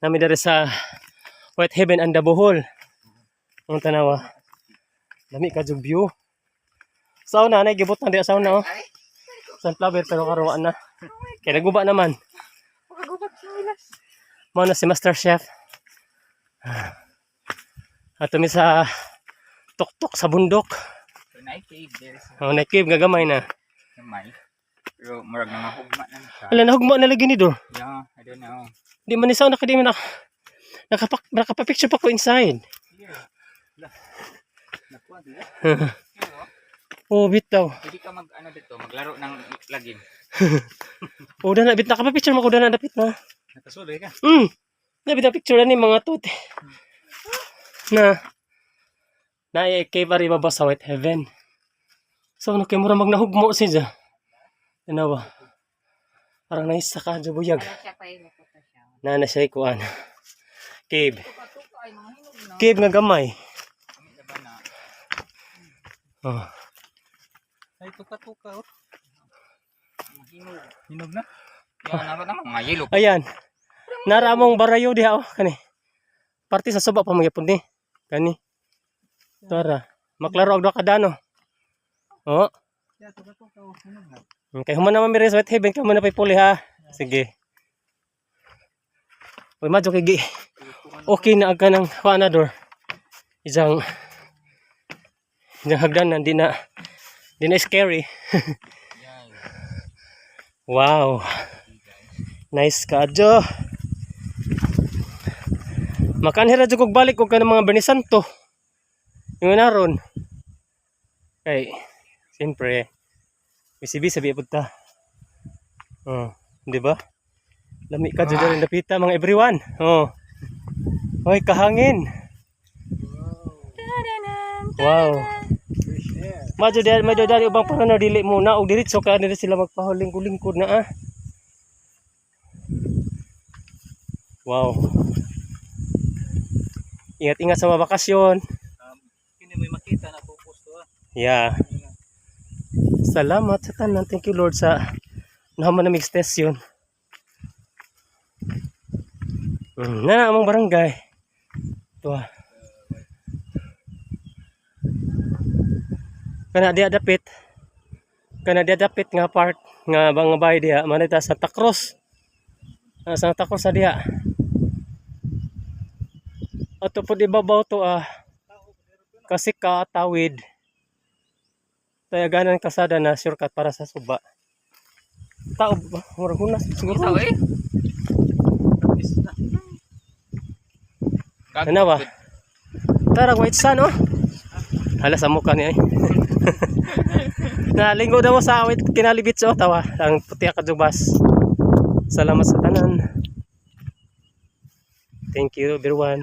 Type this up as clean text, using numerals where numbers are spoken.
Nami dari sa Whitehaven and Bohol. Ang tanawa. Dami ka jug view. Sauna na gibot na diya sauna oh. Sunflower pero karuan na. Kaya naguba naman. Mao na si Master Chef. Ato mi sa tuktok sa bundok. Oh, na cave gagamay na. Gamay. Pero murag na mahugma na siya. Ala nahugma na lagi ni do. Yeah, I don't know. Di man ni sauna kadi man nakapapicture pa ko inside. Nakuha din. Oh, bitaw. Pwede ka mag-ano dito, maglaro ng lagim. Oh, dana bit nakapapicture mo ko dana dapit na. Nakasuloy ka? Nabi na picture ni mga tute. Na cave ari baba sa Whitehaven. So no kay mura magnahugmo siya. Tanawa. Parang naisa ka dyan buyag. Na siya ikuan. Cave. Cave nga gamay. Oh. Ay, tuka-tuka. Hinog na. Yan, naroon naman mga yellow. Ayan. Naramong barayo diha oh. Kani. Party sa suba pa magyapon ni. Kani. Tara. Maklaro og kadano. Oh. Okay, human naman mi rin sa Whitehaven ka muna pay puli ha. Sige. Uy, madyo kay okay na aga ng another. Isang hagdanan di na scary. Wow. Nice ka adyo. Makanhira jud kog balik og kanang mga Bernisanto. Yung naron. Kay siyempre bisibi sabi punta. Oh, di ba? Lami ka jud rin dapita mga everyone. Oh. Hoy, kahangin. Wow. Madyo dari ubang pananaw dili muna og diretso kaya nila sila magpahuling-lingkod na ah. Wow. Ingat-ingat sa mga bakasyon. Hindi mo makita na focus to ah. Yeah. Salamat sa tanan. Thank you Lord sa naman na station. Na among barangay. Ito ah. Kana dia dapit nga part nga mga bahay diha manita sa Santa Cruz. Santa Cruz sa diha. Ato pud ibabaw to ah. Kasi katawid. Tayaganan kasada na shortcut para sa suba. Tao murag hunas siguro. Tao eh. Ano ba? Tara white sun oh. Hala sa mukha niya eh. Nalinggo daw sa awit kinalibit so tawa ang puti ka jubas. Salamat sa tanan. Thank you everyone.